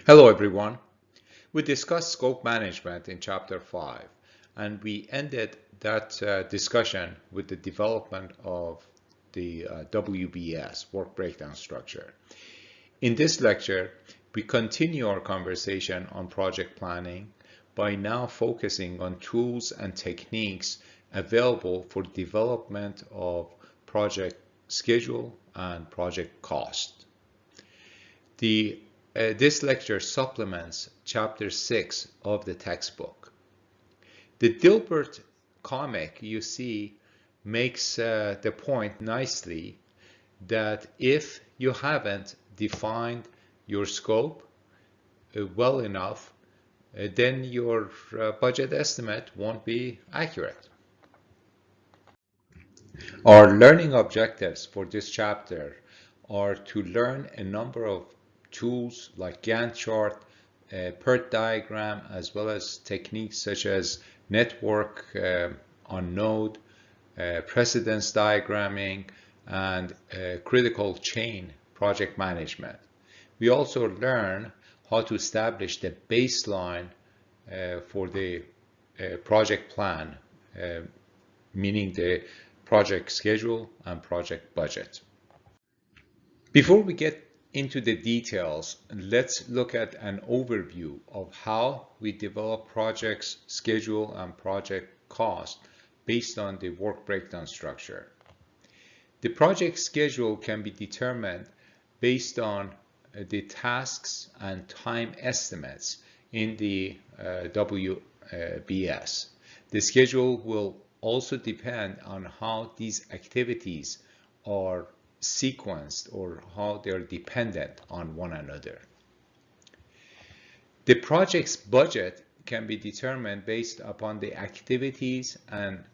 Hello everyone. We discussed scope management in chapter 5 and we ended that discussion with the development of the WBS, work breakdown structure. In this lecture, we continue our conversation on project planning by now focusing on tools and techniques available for development of project schedule and project cost. This lecture supplements Chapter 6 of the textbook. The Dilbert comic you see makes the point nicely that if you haven't defined your scope well enough, then your budget estimate won't be accurate. Our learning objectives for this chapter are to learn a number of tools like Gantt chart, PERT diagram, as well as techniques such as network on node, precedence diagramming, and critical chain project management. We also learn how to establish the baseline for the project plan, meaning the project schedule and project budget. Before we get into the details, let's look at an overview of how we develop projects, schedule, and project cost based on the work breakdown structure. The project schedule can be determined based on the tasks and time estimates in the WBS. The schedule will also depend on how these activities are sequenced or how they're dependent on one another. The project's budget can be determined based upon the activities and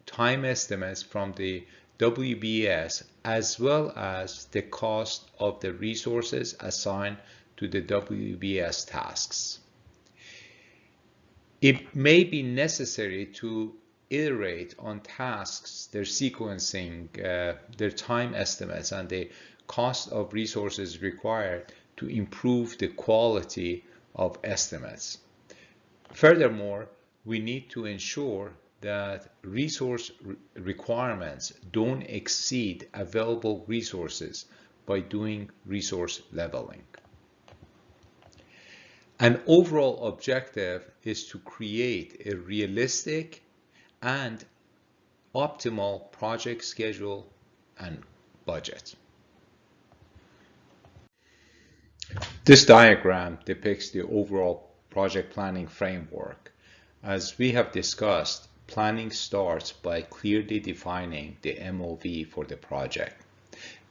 time estimates from the WBS as well as the cost of the resources assigned to the WBS tasks. It may be necessary to iterate on tasks, their sequencing, their time estimates, and the cost of resources required to improve the quality of estimates. Furthermore, we need to ensure that resource requirements don't exceed available resources by doing resource leveling. An overall objective is to create a realistic and optimal project schedule and budget. This diagram depicts the overall project planning framework. As we have discussed, planning starts by clearly defining the MOV for the project.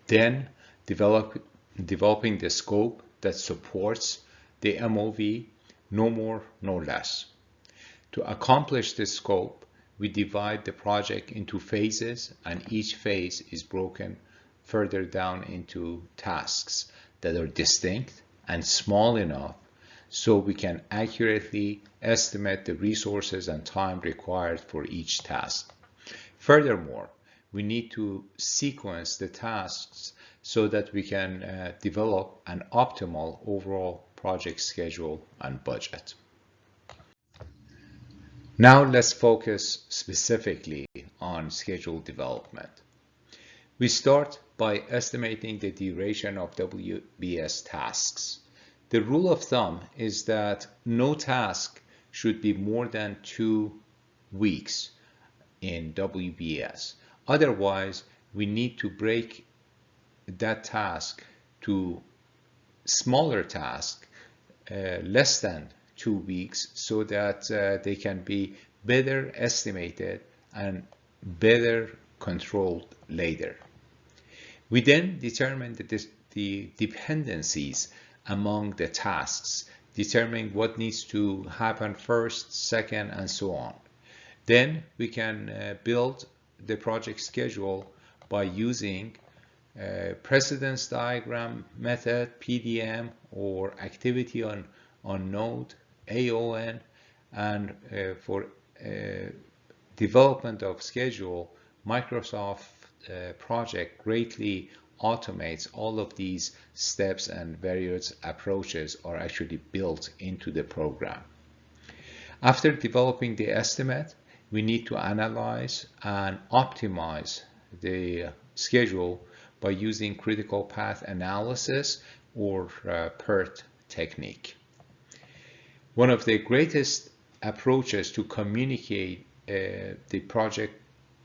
Then developing the scope that supports the MOV, no more, no less. To accomplish this scope, we divide the project into phases, and each phase is broken further down into tasks that are distinct and small enough so we can accurately estimate the resources and time required for each task. Furthermore, we need to sequence the tasks so that we can develop an optimal overall project schedule and budget. Now let's focus specifically on schedule development. We start by estimating the duration of WBS tasks. The rule of thumb is that no task should be more than 2 weeks in WBS. Otherwise, we need to break that task to smaller tasks, less than 2 weeks, so that they can be better estimated and better controlled later. We then determine the dependencies among the tasks, determining what needs to happen first, second, and so on. Then we can build the project schedule by using precedence diagram method, PDM, or activity on node, AON, and for development of schedule, Microsoft project greatly automates all of these steps, and various approaches are actually built into the program. After developing the estimate, we need to analyze and optimize the schedule by using critical path analysis or PERT technique. One of the greatest approaches to communicate the project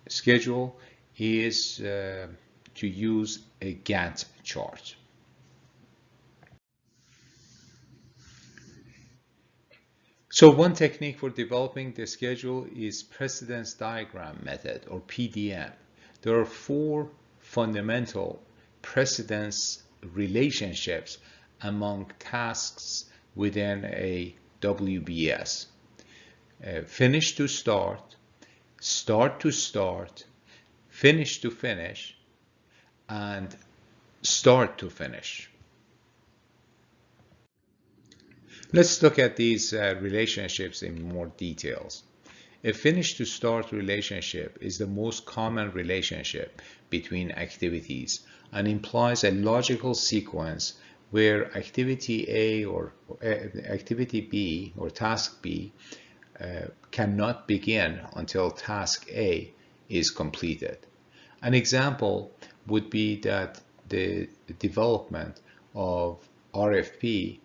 schedule is to use a Gantt chart. So one technique for developing the schedule is precedence diagram method, or PDM. There are 4 fundamental precedence relationships among tasks within a WBS. Finish to start, start to start, finish to finish, and start to finish. Let's look at these relationships in more details. A finish to start relationship is the most common relationship between activities and implies a logical sequence where activity A or activity B or task B cannot begin until task A is completed. An example would be that the development of RFP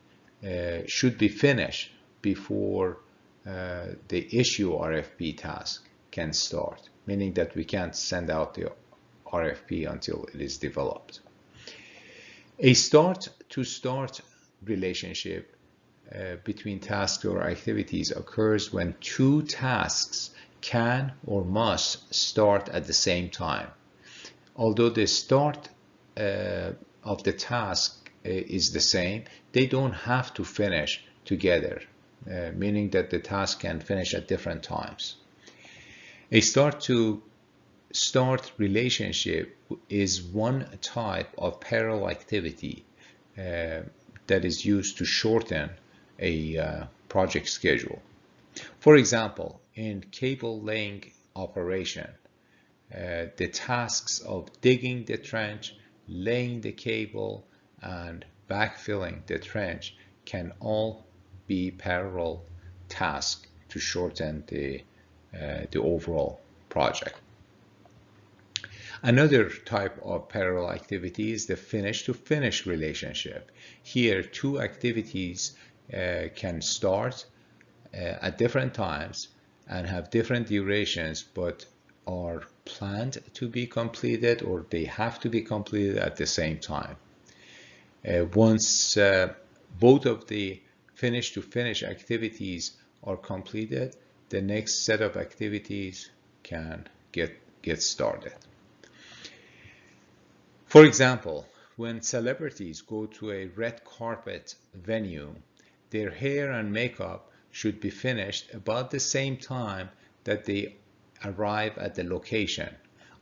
should be finished before the issue RFP task can start, meaning that we can't send out the RFP until it is developed. A start-to-start relationship between tasks or activities occurs when 2 tasks can or must start at the same time. Although the start of the task is the same, they don't have to finish together, meaning that the task can finish at different times. A start-to-start relationship is one type of parallel activity that is used to shorten a project schedule. For example, in cable laying operation, the tasks of digging the trench, laying the cable, and backfilling the trench can all be parallel tasks to shorten the overall project. Another type of parallel activity is the finish-to-finish relationship. Here, 2 activities can start at different times and have different durations, but are planned to be completed, or they have to be completed at the same time. Once both of the finish-to-finish activities are completed, the next set of activities can get started. For example, when celebrities go to a red carpet venue, their hair and makeup should be finished about the same time that they arrive at the location.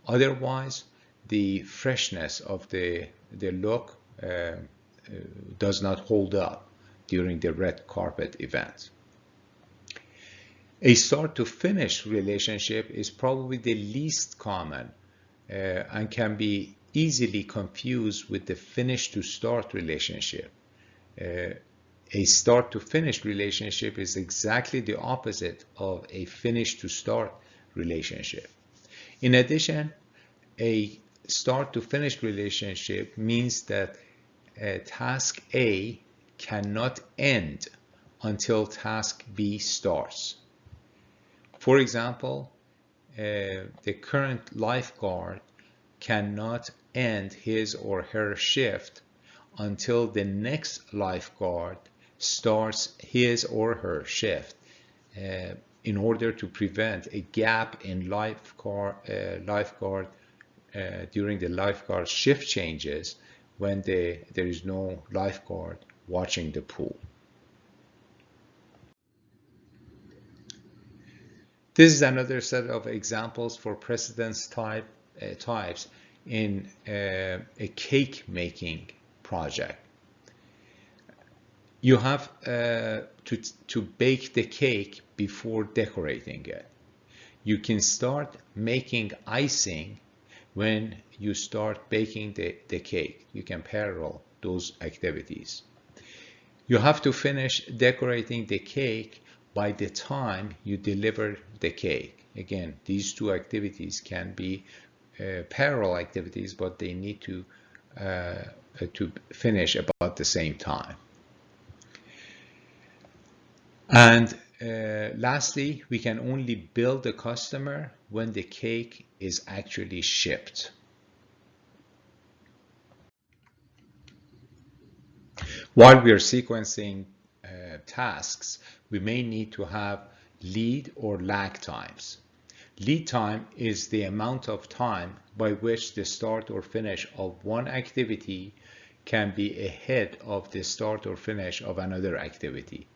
Otherwise, the freshness of the look does not hold up during the red carpet event. A start-to-finish relationship is probably the least common and can be easily confused with the finish-to-start relationship. A start-to-finish relationship is exactly the opposite of a finish-to-start relationship. In addition, a start-to-finish relationship means that task A cannot end until task B starts. For example, the current lifeguard cannot end his or her shift until the next lifeguard starts his or her shift, in order to prevent a gap in lifeguard during the lifeguard shift changes when there is no lifeguard watching the pool. This is another set of examples for precedence types in a cake making project. You have to bake the cake before decorating it. You can start making icing when you start baking the cake. You can parallel those activities. You have to finish decorating the cake by the time you deliver the cake. Again, these two activities can be parallel activities, but they need to finish about the same time. And lastly, we can only bill the customer when the cake is actually shipped. While we are sequencing tasks, we may need to have lead or lag times. Lead time is the amount of time by which the start or finish of one activity can be ahead of the start or finish of another activity.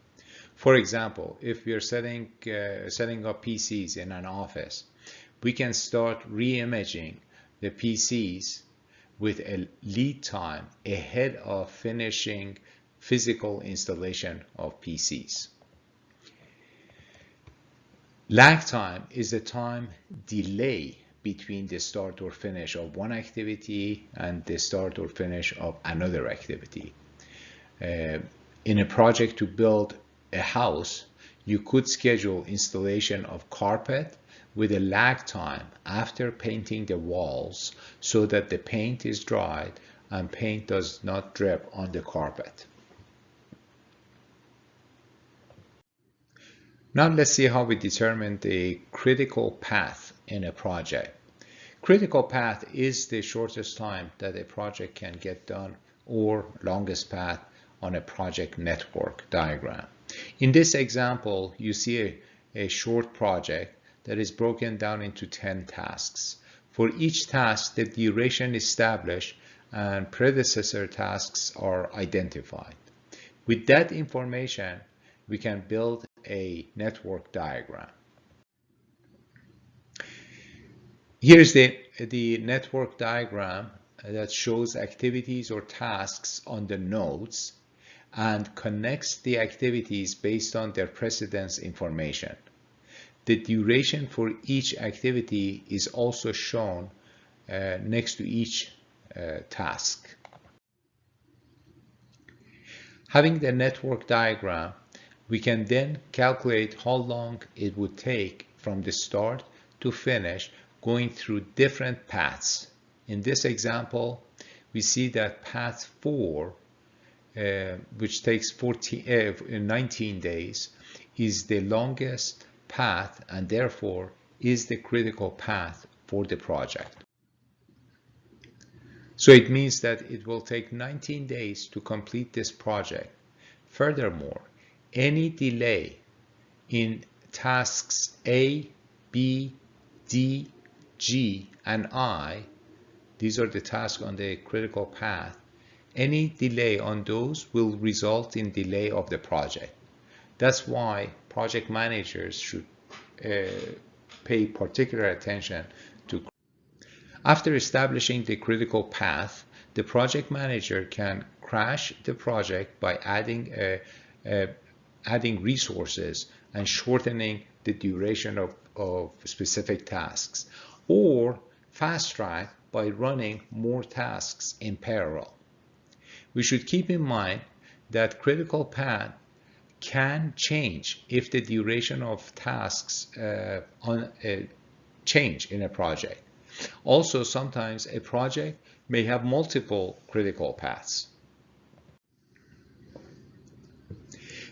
For example, if we are setting up PCs in an office, we can start re-imaging the PCs with a lead time ahead of finishing physical installation of PCs. Lag time is the time delay between the start or finish of one activity and the start or finish of another activity. In a project to build a house, you could schedule installation of carpet with a lag time after painting the walls so that the paint is dried and paint does not drip on the carpet. Now let's see how we determine the critical path in a project. Critical path is the shortest time that a project can get done or longest path on a project network diagram. In this example, you see a short project that is broken down into 10 tasks. For each task, the duration is established and predecessor tasks are identified. With that information, we can build a network diagram. Here's the network diagram that shows activities or tasks on the nodes and connects the activities based on their precedence information. The duration for each activity is also shown next to each task. Having the network diagram, we can then calculate how long it would take from the start to finish going through different paths. In this example, we see that path 4, which takes 19 days, is the longest path and therefore is the critical path for the project. So it means that it will take 19 days to complete this project. Furthermore, any delay in tasks A, B, D, G, and I, these are the tasks on the critical path, any delay on those will result in delay of the project. That's why project managers should pay particular attention to. After establishing the critical path, the project manager can crash the project by adding resources and shortening the duration of specific tasks, or fast track by running more tasks in parallel. We should keep in mind that critical path can change if the duration of tasks change in a project. Also, sometimes a project may have multiple critical paths.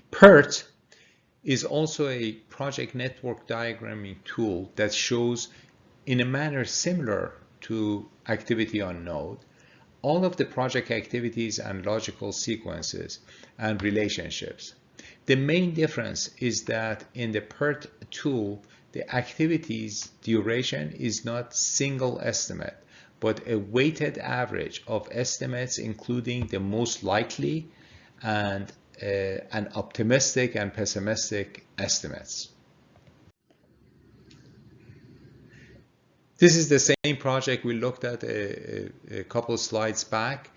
PERT is also a project network diagramming tool that shows, in a manner similar to activity on node, all of the project activities and logical sequences and relationships. The main difference is that in the PERT tool, the activity's duration is not single estimate, but a weighted average of estimates including the most likely and optimistic and pessimistic estimates. This is the same project we looked at a couple of slides back,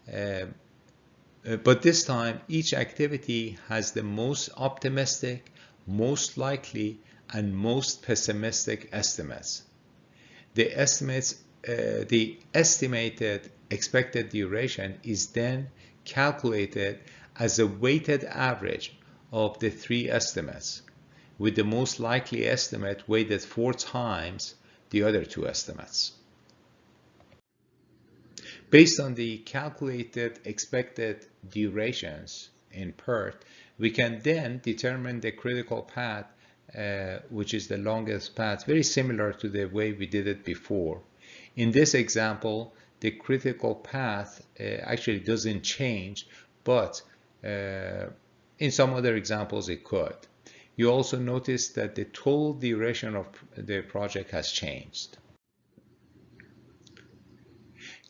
but this time each activity has the most optimistic, most likely, and most pessimistic estimates. The estimates the estimated expected duration is then calculated as a weighted average of the three estimates, with the most likely estimate weighted 4 times the other two estimates. Based on the calculated expected durations in PERT, we can then determine the critical path, which is the longest path, very similar to the way we did it before. In this example, the critical path actually doesn't change, but in some other examples it could. You also notice that the total duration of the project has changed.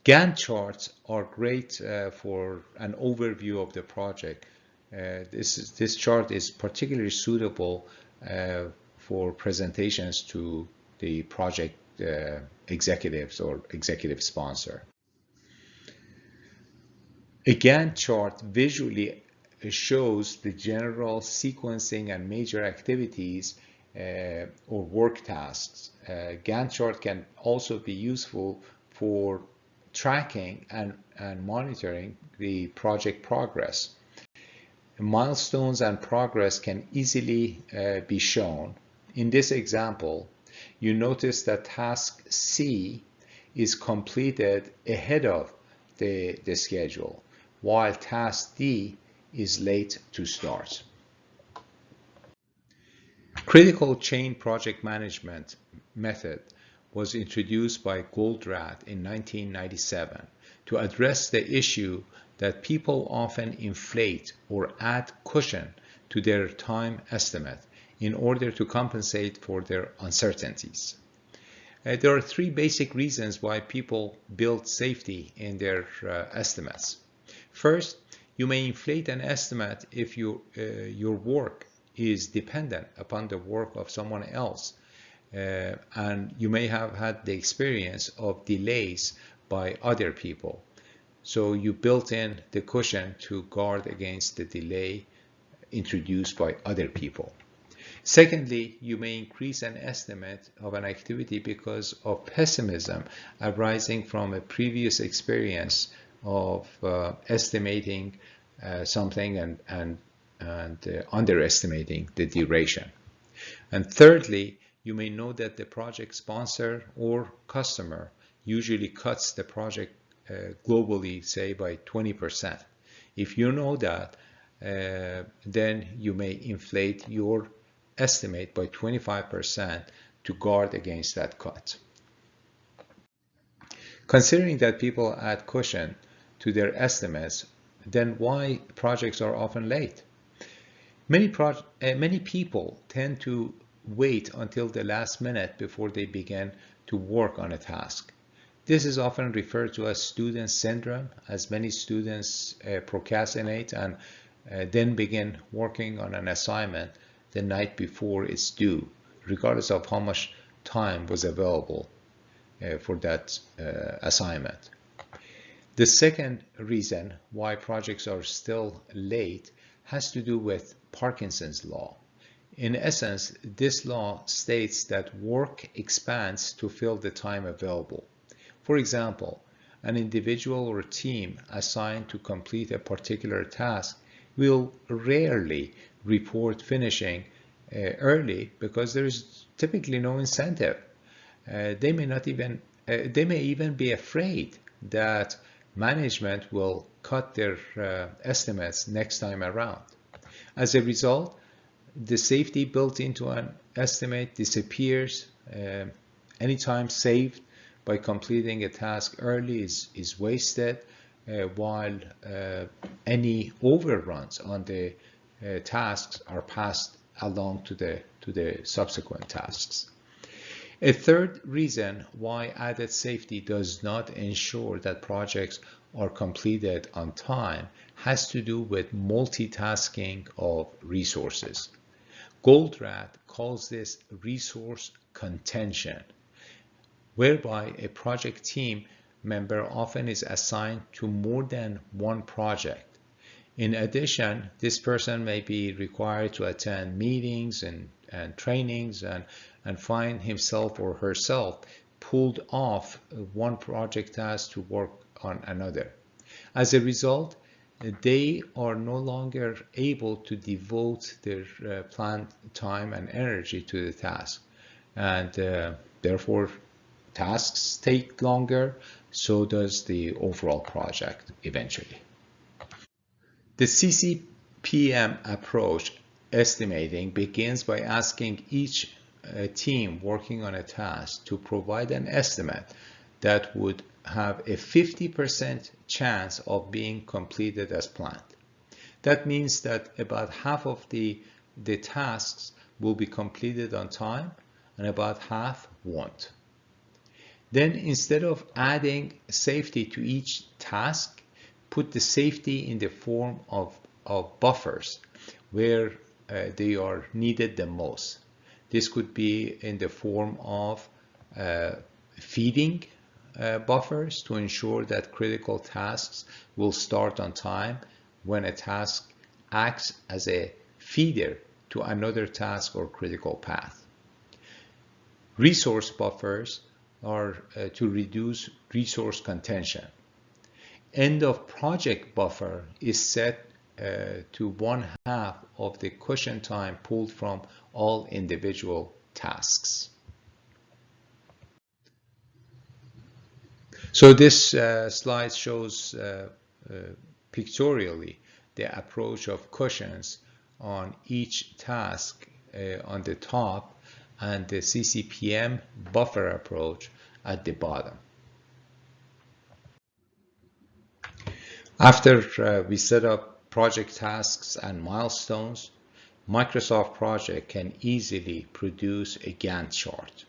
Gantt charts are great for an overview of the project. This chart is particularly suitable for presentations to the project executives or executive sponsor. A Gantt chart visually shows the general sequencing and major activities or work tasks. Gantt chart can also be useful for tracking and monitoring the project progress. Milestones and progress can easily be shown. In this example, you notice that task C is completed ahead of the schedule, while task D is late to start. Critical chain project management method was introduced by Goldratt in 1997 to address the issue that people often inflate or add cushion to their time estimate in order to compensate for their uncertainties. There are three basic reasons why people build safety in their estimates. First, you may inflate an estimate if your work is dependent upon the work of someone else, and you may have had the experience of delays by other people. So you built in the cushion to guard against the delay introduced by other people. Secondly, you may increase an estimate of an activity because of pessimism arising from a previous experience of estimating something and underestimating the duration. And thirdly, you may know that the project sponsor or customer usually cuts the project globally, say by 20%. If you know that, then you may inflate your estimate by 25% to guard against that cut. Considering that people add cushion to their estimates, then why projects are often late? Many people tend to wait until the last minute before they begin to work on a task. This is often referred to as student syndrome, as many students procrastinate and then begin working on an assignment the night before it's due, regardless of how much time was available for that assignment. The second reason why projects are still late has to do with Parkinson's law. In essence, this law states that work expands to fill the time available. For example, an individual or team assigned to complete a particular task will rarely report finishing early because there is typically no incentive. They may even be afraid that management will cut their estimates next time around. As a result, the safety built into an estimate disappears. Any time saved by completing a task early is wasted, while any overruns on the tasks are passed along to the subsequent tasks. A third reason why added safety does not ensure that projects are completed on time has to do with multitasking of resources. Goldratt calls this resource contention, whereby a project team member often is assigned to more than one project. In addition, this person may be required to attend meetings and trainings and find himself or herself pulled off one project task to work on another. As a result, they are no longer able to devote their planned time and energy to the task, and therefore tasks take longer, so does the overall project eventually. The CCPM approach estimating begins by asking each team working on a task to provide an estimate that would have a 50% chance of being completed as planned. That means that about half of the tasks will be completed on time and about half won't. Then instead of adding safety to each task, put the safety in the form of buffers where they are needed the most. This could be in the form of feeding buffers to ensure that critical tasks will start on time when a task acts as a feeder to another task or critical path. Resource buffers are to reduce resource contention. End of project buffer is set to 1/2 of the cushion time pulled from all individual tasks. So this slide shows pictorially the approach of cushions on each task on the top and the CCPM buffer approach at the bottom. After we set up project tasks and milestones, Microsoft Project can easily produce a Gantt chart.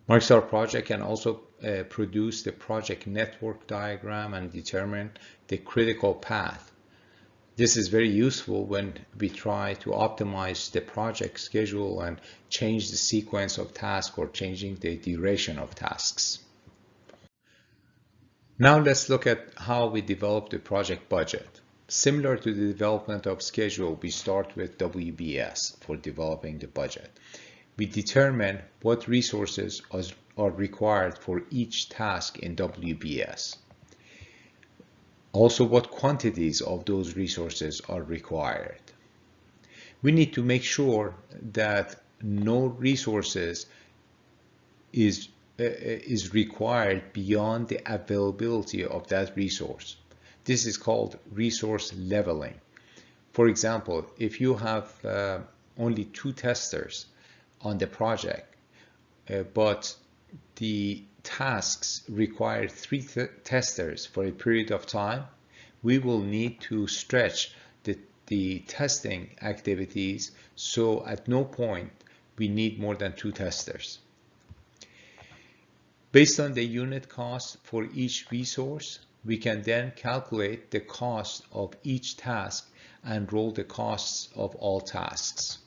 Microsoft Project can also produce the project network diagram and determine the critical path. This is very useful when we try to optimize the project schedule and change the sequence of tasks or changing the duration of tasks. Now let's look at how we develop the project budget. Similar to the development of schedule, we start with WBS for developing the budget. We determine what resources are required for each task in WBS. Also, what quantities of those resources are required. We need to make sure that no resources is required beyond the availability of that resource. This is called resource leveling. For example, if you have only 2 testers on the project, but the tasks require 3 testers for a period of time, we will need to stretch the testing activities, so at no point we need more than 2 testers. Based on the unit cost for each resource, we can then calculate the cost of each task and roll the costs of all tasks.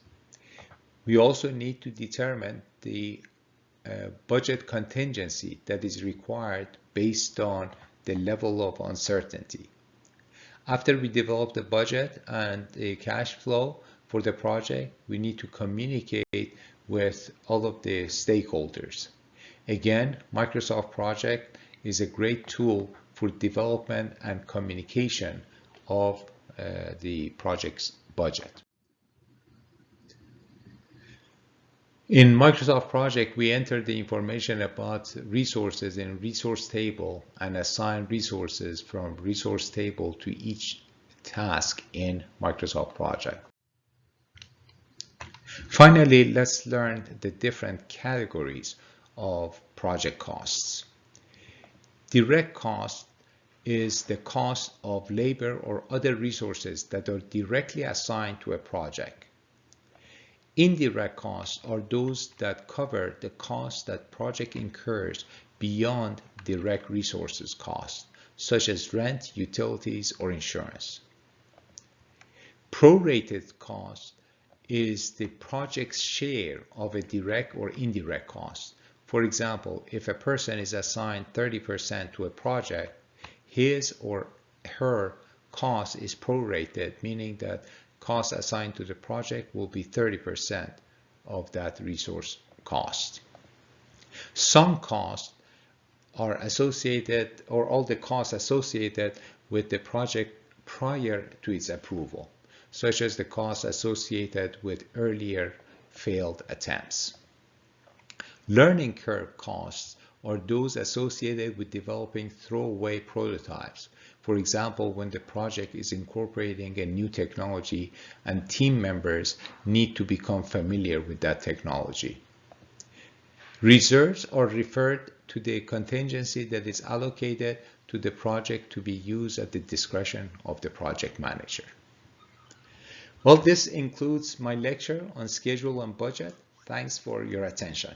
We also need to determine the budget contingency that is required based on the level of uncertainty. After we develop the budget and the cash flow for the project, we need to communicate with all of the stakeholders. Again, Microsoft Project is a great tool for development and communication of the project's budget. In Microsoft Project, we enter the information about resources in resource table and assign resources from resource table to each task in Microsoft Project. Finally, let's learn the different categories of project costs. Direct cost is the cost of labor or other resources that are directly assigned to a project. Indirect costs are those that cover the costs that project incurs beyond direct resources costs, such as rent, utilities, or insurance. Prorated cost is the project's share of a direct or indirect cost. For example, if a person is assigned 30% to a project, his or her cost is prorated, meaning that cost assigned to the project will be 30% of that resource cost. Some costs are associated, or all the costs associated with the project prior to its approval, such as the costs associated with earlier failed attempts. Learning curve costs are those associated with developing throwaway prototypes. For example, when the project is incorporating a new technology and team members need to become familiar with that technology. Reserves are referred to the contingency that is allocated to the project to be used at the discretion of the project manager. Well, this includes my lecture on schedule and budget. Thanks for your attention.